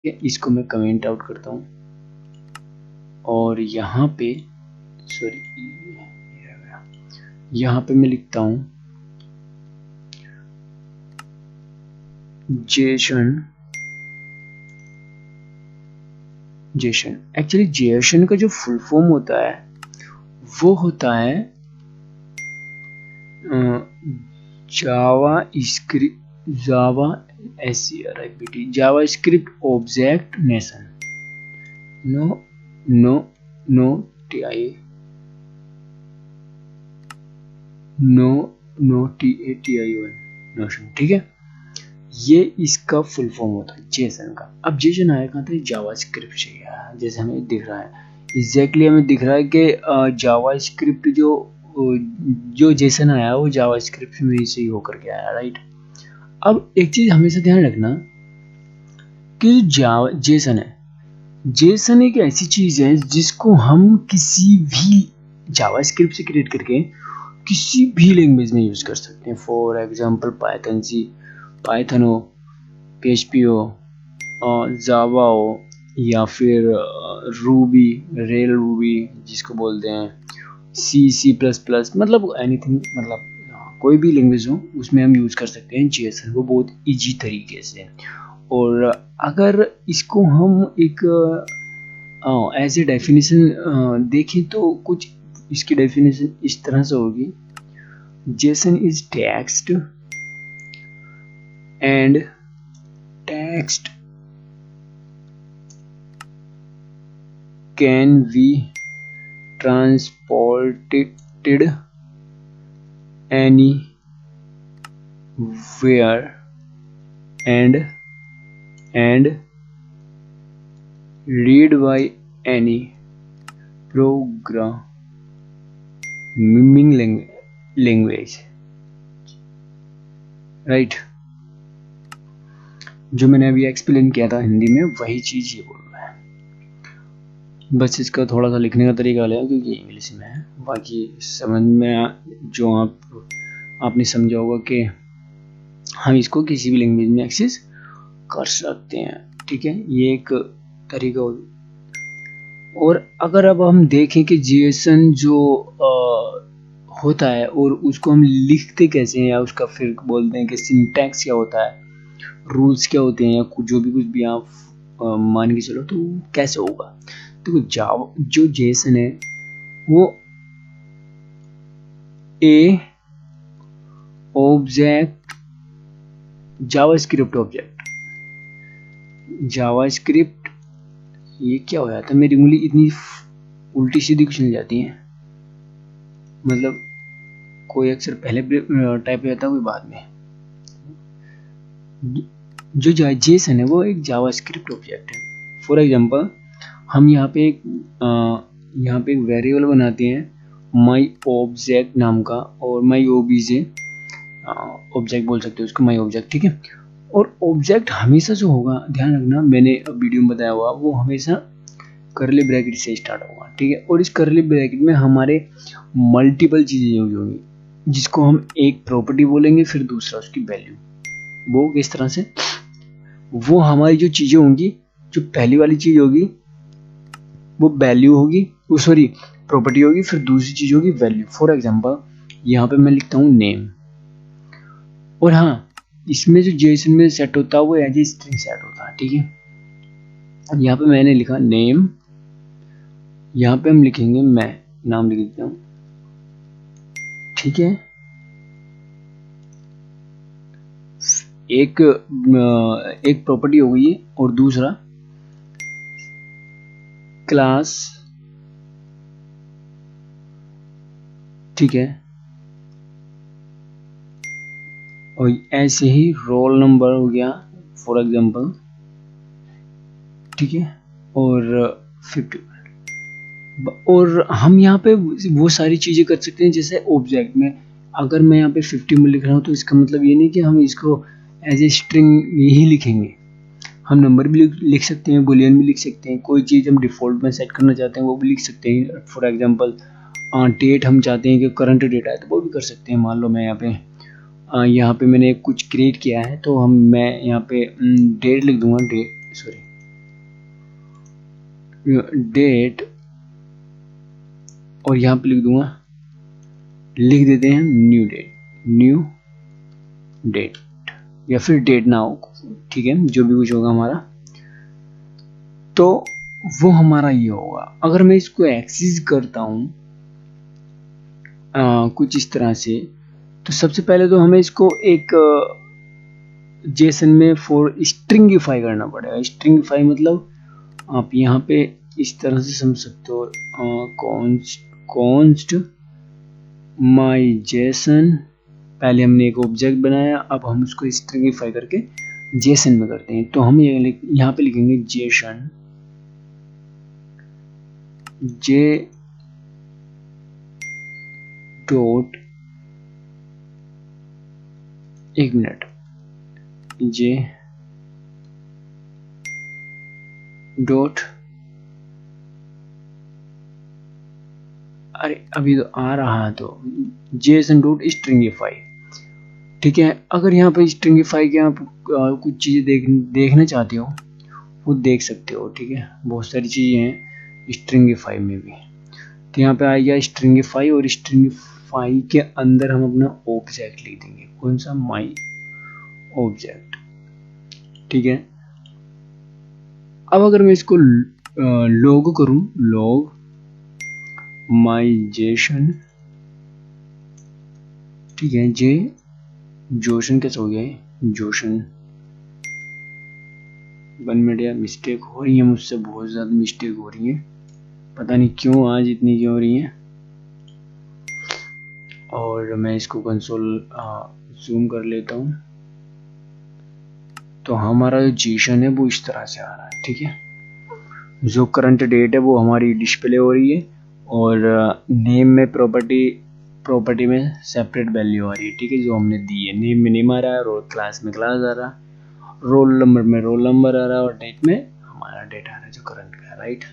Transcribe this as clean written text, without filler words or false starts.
इसको मैं comment out करता हूँ और यहाँ पे यहाँ पे मैं लिखता हूँ जेसन। एक्चुअली जेसन का जो फुल फॉर्म होता है वो होता है जावास्क्रिप्ट ऑब्जेक्ट नेशन। नोशन, ठीक है। ये इसका फुल फॉर्म होता है जेसन का। अब जेसन आया कहाँ था? जावास्क्रिप्ट से। जैसे हमें दिख रहा है एग्जैक्टली हमें दिख रहा है कि जावास्क्रिप्ट जो जेसन आया वो जावास्क्रिप्ट में से ही होकर के आया, राइट। अब एक चीज हमेशा ध्यान रखना कि जेसन एक ऐसी चीज है जिसको हम किसी भी जावास्क्रिप्ट से क्रिएट करके किसी भी लैंग्वेज में यूज कर सकते हैं। फॉर एग्जांपल पाइथन हो, PHP हो, जावा हो, या फिर रूबी, रेल रूबी जिसको बोलते हैं, C++, मतलब एनीथिंग, मतलब कोई भी लैंग्वेज हो उसमें हम यूज कर सकते हैं जेसन को बहुत इजी तरीके से। और अगर इसको हम एक एज ए डेफिनेशन देखें तो कुछ इसकी डेफिनेशन इस तरह से होगी। Jason is text and text can be transported anywhere and read by any programming language, right. जो मैंने अभी एक्सप्लेन किया था हिंदी में वही चीज ये बोल रहा है। बस इसका थोड़ा सा लिखने का तरीका अलग है क्योंकि इंग्लिश में है। बाकी समझ में जो आपने समझा होगा कि हम इसको किसी भी लैंग्वेज में एक्सेस कर सकते हैं, ठीक है। ये एक तरीका होगा। और अगर अब हम देखें कि जेसन जो होता है और उसको हम लिखते कैसे हैं, या उसका फिर बोलते हैं कि सिंटैक्स क्या होता है, रूल्स क्या होते हैं, या जो भी आप मान के चलो तो कैसे होगा। तो जो जेसन है वो ए ऑब्जेक्ट जावास्क्रिप्ट ये क्या हो जाता है, मेरी उंगली इतनी उल्टी सीधी क्यों चल जाती है, मतलब कोई अक्षर पहले टाइप हो जाता है कोई बाद में। जो जेसन है वो एक जावास्क्रिप्ट ऑब्जेक्ट है। फॉर एग्जांपल हम यहाँ पे एक वेरिएबल बनाते हैं माई ऑब्जेक्ट नाम का, और माई ओबीजे ऑब्जेक्ट बोल सकते हो उसको, माई ऑब्जेक्ट, ठीक है। और ऑब्जेक्ट हमेशा जो होगा, ध्यान रखना मैंने वीडियो में बताया हुआ, वो हमेशा करली ब्रैकेट से स्टार्ट होगा, ठीक है। और इस करली ब्रैकेट में हमारे मल्टीपल चीजें होंगी जिसको हम एक प्रॉपर्टी बोलेंगे, फिर दूसरा उसकी वैल्यू। वो किस तरह से, वो हमारी जो चीजें होंगी, जो पहली वाली चीज होगी वो वैल्यू होगी, वो सॉरी प्रॉपर्टी होगी, फिर दूसरी चीज होगी वैल्यू। फॉर एग्जांपल यहाँ पे मैं लिखता हूँ नेम, और हाँ इसमें जो जेसन में सेट होता है वो एज ए स्ट्रिंग सेट होता है, ठीक है। यहाँ पे मैंने लिखा नेम, यहाँ पे हम लिखेंगे मैं नाम लिख देता हूँ, ठीक है। एक प्रॉपर्टी हो गई है, और दूसरा क्लास, ठीक है। और ऐसे ही रोल नंबर हो गया फॉर एग्जांपल, ठीक है, और 50। और हम यहाँ पे वो सारी चीजें कर सकते हैं। जैसे ऑब्जेक्ट में अगर मैं यहाँ पे 50 में लिख रहा हूँ तो इसका मतलब ये नहीं कि हम इसको एज ए स्ट्रिंग ही लिखेंगे, हम नंबर भी लिख सकते हैं, बुलियन भी लिख सकते हैं, कोई चीज़ हम डिफ़ॉल्ट में सेट करना चाहते हैं वो भी लिख सकते हैं। फॉर एग्जांपल डेट हम चाहते हैं कि करंट डेट है तो वो भी कर सकते हैं। मान लो मैं यहाँ पे मैंने कुछ क्रिएट किया है तो मैं यहाँ पे डेट लिख दूंगा, डेट, और यहाँ पे लिख दूंगा, लिख देते हैं न्यू डेट या फिर डेट ना हो, ठीक है, जो भी कुछ होगा हमारा, तो वो हमारा ये होगा। अगर मैं इसको एक्सेस करता हूँ कुछ इस तरह से, तो सबसे पहले तो हमें इसको एक जेसन में फॉर स्ट्रिंगिफाई करना पड़ेगा। स्ट्रिंगिफाई मतलब आप यहाँ पे इस तरह से समझ सकते हो, कॉन्स्ट माई जेसन, पहले हमने एक ऑब्जेक्ट बनाया, अब हम उसको स्ट्रिंगिफाई करके जेसन में करते हैं। तो हम यहाँ पे लिखेंगे जेसन, जे डॉट, एक मिनट, जे डॉट, अरे अभी तो आ रहा है, तो जेसन डॉट स्ट्रिंगिफाई, ठीक है। अगर यहाँ पर स्ट्रिंगिफाई के आप कुछ चीज़ें देखना चाहते हो वो देख सकते हो, ठीक है, बहुत सारी चीज़ें हैं स्ट्रिंगिफाई में भी। तो यहाँ पे आ गया स्ट्रिंगिफाई, और स्ट्रिंगिफाई के अंदर हम अपना ऑब्जेक्ट लिख देंगे, कौन सा, माई ऑब्जेक्ट, ठीक है। अब अगर मैं इसको लॉग करूं, लॉग माई जेसन, ठीक है, जे जोशन कैसे हो गया है, जोशन, 1 मिनट यार, मिस्टेक हो रही है मुझसे, बहुत ज़्यादा मिस्टेक हो रही है, पता नहीं क्यों आज इतनी क्यों हो रही है। और मैं इसको कंसोल जूम कर लेता हूँ, तो हमारा जो जेसन है वो इस तरह से आ रहा है, ठीक है। जो करंट डेट है वो हमारी डिस्प्ले हो रही है, और नेम में प्रॉपर्टी में सेपरेट वैल्यू आ रही है, ठीक है, जो हमने दी है। नेम में नेम आ रहा है, और क्लास में क्लास आ रहा है, रोल नंबर में रोल नंबर आ रहा है, और डेट में हमारा डेट आ रहा है जो करंट का है, राइट।